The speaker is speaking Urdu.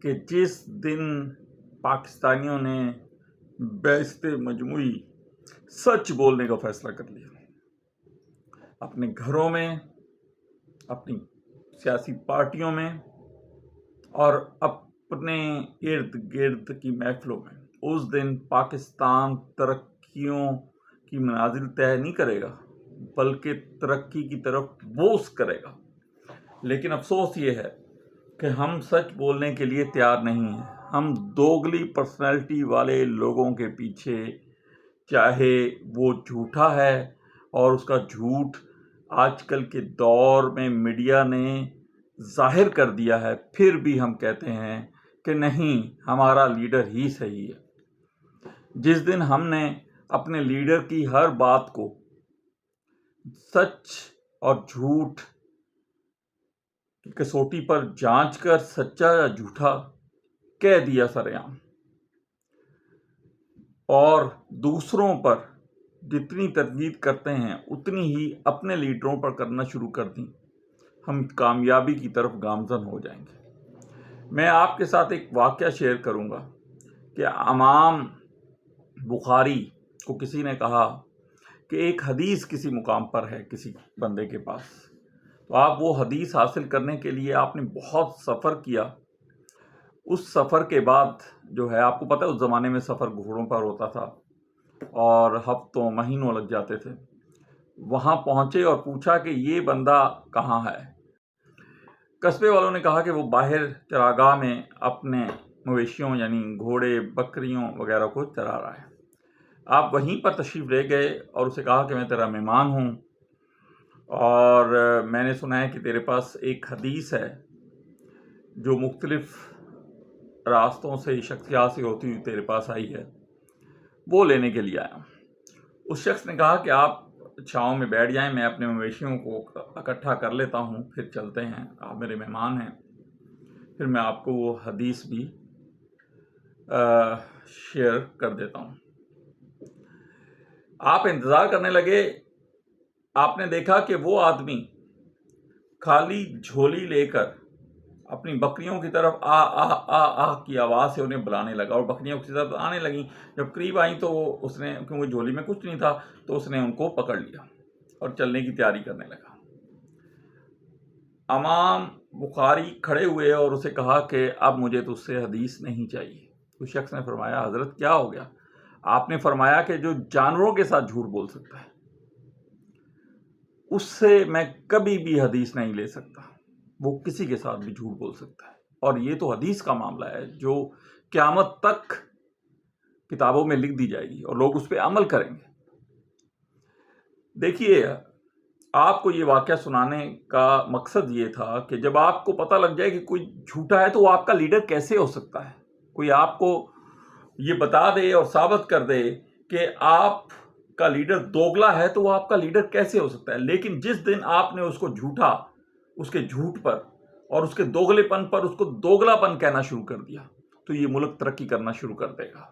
کہ جس دن پاکستانیوں نے بیعث مجموعی سچ بولنے کا فیصلہ کر لیا، اپنے گھروں میں، اپنی سیاسی پارٹیوں میں اور اپنے ارد گرد کی محفلوں میں، اس دن پاکستان ترقیوں کی منازل طے نہیں کرے گا بلکہ ترقی کی طرف بوس کرے گا۔ لیکن افسوس یہ ہے کہ ہم سچ بولنے کے لیے تیار نہیں ہیں۔ ہم دوگلی پرسنالٹی والے لوگوں کے پیچھے، چاہے وہ جھوٹا ہے اور اس کا جھوٹ آج کل کے دور میں میڈیا نے ظاہر کر دیا ہے، پھر بھی ہم کہتے ہیں کہ نہیں، ہمارا لیڈر ہی صحیح ہے۔ جس دن ہم نے اپنے لیڈر کی ہر بات کو سچ اور جھوٹ کی کسوٹی پر جانچ کر سچا یا جھوٹا کہہ دیا سرعام، اور دوسروں پر جتنی تردید کرتے ہیں اتنی ہی اپنے لیڈروں پر کرنا شروع کر دیں، ہم کامیابی کی طرف گامزن ہو جائیں گے۔ میں آپ کے ساتھ ایک واقعہ شیئر کروں گا کہ امام بخاری کو کسی نے کہا کہ ایک حدیث کسی مقام پر ہے کسی بندے کے پاس، تو آپ وہ حدیث حاصل کرنے کے لیے آپ نے بہت سفر کیا۔ اس سفر کے بعد جو ہے، آپ کو پتہ ہے اس زمانے میں سفر گھوڑوں پر ہوتا تھا اور ہفتوں مہینوں لگ جاتے تھے۔ وہاں پہنچے اور پوچھا کہ یہ بندہ کہاں ہے؟ قصبے والوں نے کہا کہ وہ باہر چراگاہ میں اپنے مویشیوں یعنی گھوڑے، بکریوں وغیرہ کو چرا رہا ہے۔ آپ وہیں پر تشریف لے گئے اور اسے کہا کہ میں تیرا مہمان ہوں اور میں نے سنا ہے کہ تیرے پاس ایک حدیث ہے جو مختلف راستوں سے، شخصیات سے ہوتی ہوئی تیرے پاس آئی ہے، وہ لینے کے لیے آیا۔ اس شخص نے کہا کہ آپ چھاؤں میں بیٹھ جائیں، میں اپنے مویشیوں کو اکٹھا کر لیتا ہوں، پھر چلتے ہیں، آپ میرے مہمان ہیں، پھر میں آپ کو وہ حدیث بھی شیئر کر دیتا ہوں۔ آپ انتظار کرنے لگے۔ آپ نے دیکھا کہ وہ آدمی خالی جھولی لے کر اپنی بکریوں کی طرف آ آ آ آ کی آواز سے انہیں بلانے لگا، اور بکریاں اس کی طرف آنے لگیں۔ جب قریب آئیں تو اس نے، کیونکہ جھولی میں کچھ نہیں تھا، تو اس نے ان کو پکڑ لیا اور چلنے کی تیاری کرنے لگا۔ امام بخاری کھڑے ہوئے اور اسے کہا کہ اب مجھے تجھ سے حدیث نہیں چاہیے۔ اس شخص نے فرمایا، حضرت کیا ہو گیا؟ آپ نے فرمایا کہ جو جانوروں کے ساتھ جھوٹ بول سکتا ہے اس سے میں کبھی بھی حدیث نہیں لے سکتا، وہ کسی کے ساتھ بھی جھوٹ بول سکتا ہے، اور یہ تو حدیث کا معاملہ ہے جو قیامت تک کتابوں میں لکھ دی جائے گی اور لوگ اس پہ عمل کریں گے۔ دیکھیے، آپ کو یہ واقعہ سنانے کا مقصد یہ تھا کہ جب آپ کو پتہ لگ جائے کہ کوئی جھوٹا ہے تو وہ آپ کا لیڈر کیسے ہو سکتا ہے؟ کوئی آپ کو یہ بتا دے اور ثابت کر دے کہ آپ کا لیڈر دوگلا ہے تو وہ آپ کا لیڈر کیسے ہو سکتا ہے؟ لیکن جس دن آپ نے اس کو جھوٹا، اس کے جھوٹ پر اور اس کے دوگلے پن پر اس کو دوگلا پن کہنا شروع کر دیا تو یہ ملک ترقی کرنا شروع کر دے گا۔